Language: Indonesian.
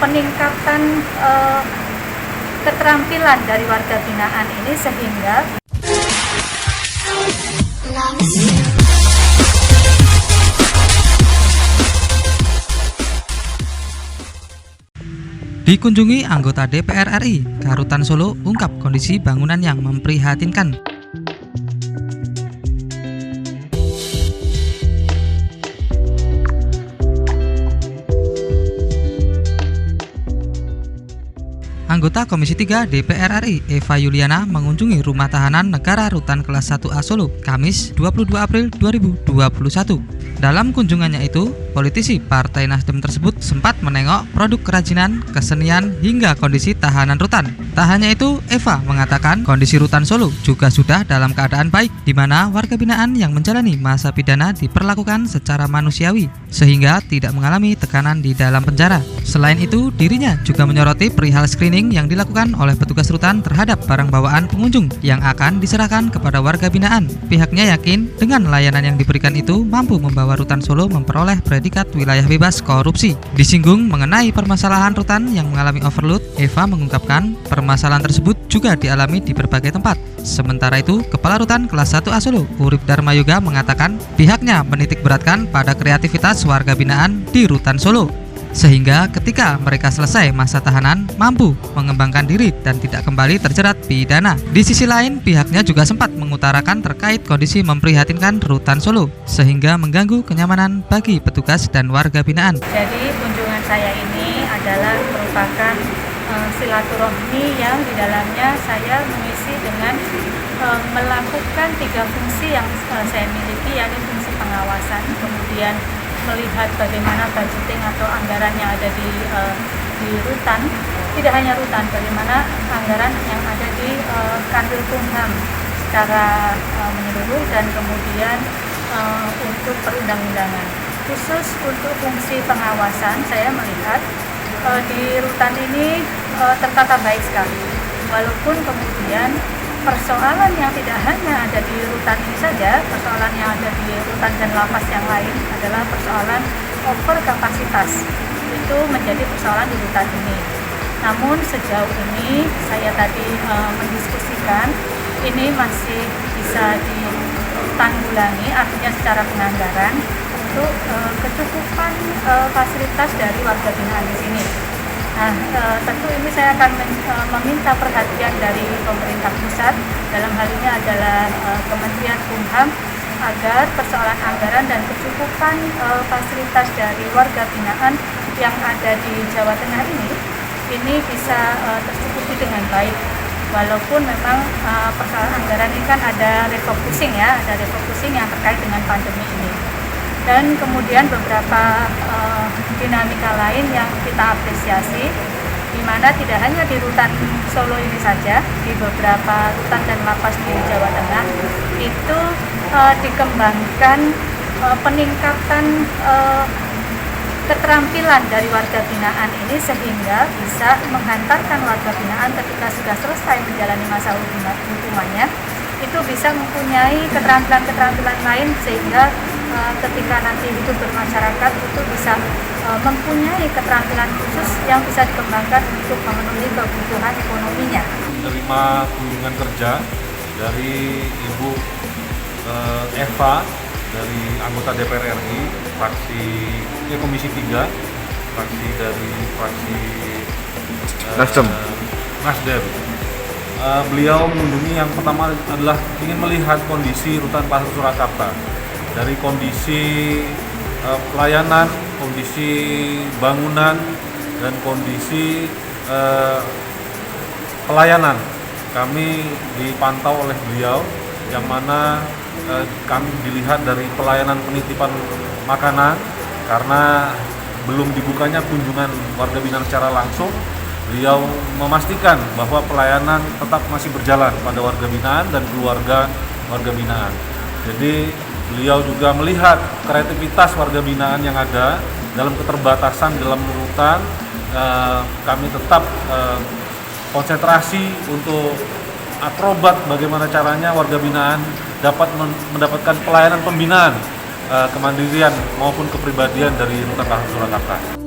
peningkatan keterampilan dari warga binaan ini sehingga dikunjungi anggota DPR RI, Rutan Solo ungkap kondisi bangunan yang memprihatinkan. Anggota Komisi 3 DPR RI Eva Yuliana mengunjungi Rumah Tahanan Negara Rutan Kelas 1A Solo, Kamis 22 April 2021. Dalam kunjungannya itu, politisi Partai Nasdem tersebut sempat menengok produk kerajinan, kesenian, hingga kondisi tahanan rutan. Tak hanya itu, Eva mengatakan kondisi rutan Solo juga sudah dalam keadaan baik, di mana warga binaan yang menjalani masa pidana diperlakukan secara manusiawi, sehingga tidak mengalami tekanan di dalam penjara. Selain itu, dirinya juga menyoroti perihal screening yang dilakukan oleh petugas rutan terhadap barang bawaan pengunjung yang akan diserahkan kepada warga binaan. Pihaknya yakin dengan layanan yang diberikan itu mampu membawa Rutan Solo memperoleh predikat wilayah bebas korupsi. Disinggung mengenai permasalahan rutan yang mengalami overload, Eva mengungkapkan permasalahan tersebut juga dialami di berbagai tempat. Sementara itu, Kepala Rutan Kelas 1A Solo, Urip Dharma Yoga mengatakan pihaknya menitik beratkan pada kreativitas warga binaan di Rutan Solo, sehingga ketika mereka selesai masa tahanan mampu mengembangkan diri dan tidak kembali terjerat pidana. Di sisi lain, pihaknya juga sempat mengutarakan terkait kondisi memprihatinkan Rutan Solo sehingga mengganggu kenyamanan bagi petugas dan warga binaan. Jadi kunjungan saya ini adalah merupakan silaturahmi yang di dalamnya saya mengisi dengan melakukan 3 fungsi yang saya miliki, yakni fungsi pengawasan, kemudian melihat bagaimana budgeting atau anggaran yang ada di rutan, tidak hanya rutan, bagaimana anggaran yang ada di Kanwil Kumham secara menyeluruh, dan kemudian untuk perundang-undangan. Khusus untuk fungsi pengawasan, saya melihat di rutan ini tertata baik sekali, walaupun kemudian persoalan yang tidak hanya ada di rutan ini saja, persoalan yang ada di rutan dan lapas yang lain adalah persoalan over kapasitas. Itu menjadi persoalan di rutan ini. Namun sejauh ini saya tadi mendiskusikan ini masih bisa ditanggulangi, artinya secara penganggaran untuk kecukupan fasilitas dari warga binaan di sini. Nah, tentu ini saya akan meminta perhatian dari pemerintah pusat, dalam hal ini adalah Kementerian Kumham, agar persoalan anggaran dan kecukupan fasilitas dari warga binaan yang ada di Jawa Tengah ini bisa tercukupi dengan baik. Walaupun memang persoalan anggaran ini kan ada refocusing yang terkait dengan pandemi ini. Dan kemudian beberapa dinamika lain yang kita apresiasi, di mana tidak hanya di Rutan Solo ini saja, di beberapa rutan dan lapas di Jawa Tengah itu dikembangkan peningkatan keterampilan dari warga binaan ini sehingga bisa menghantarkan warga binaan ketika sudah selesai menjalani masa hukumannya itu bisa mempunyai keterampilan-keterampilan lain sehingga ketika nanti hidup bermasyarakat itu bisa mempunyai keterampilan khusus yang bisa dikembangkan untuk memenuhi kebutuhan ekonominya. Menerima kunjungan kerja dari Ibu Eva dari anggota DPR RI Komisi 3, fraksi dari fraksi Nasdem. Beliau mengunjungi yang pertama adalah ingin melihat kondisi Rutan Pasar Surakarta. Dari kondisi pelayanan, kondisi bangunan, dan kondisi pelayanan kami dipantau oleh beliau, yang mana kami dilihat dari pelayanan penitipan makanan, karena belum dibukanya kunjungan warga binaan secara langsung. Beliau memastikan bahwa pelayanan tetap masih berjalan pada warga binaan dan keluarga warga binaan. Jadi beliau juga melihat kreativitas warga binaan yang ada dalam keterbatasan dalam rutan. Kami tetap konsentrasi untuk akrobat bagaimana caranya warga binaan dapat mendapatkan pelayanan pembinaan, kemandirian maupun kepribadian dari Rutan Pasar Surakarta.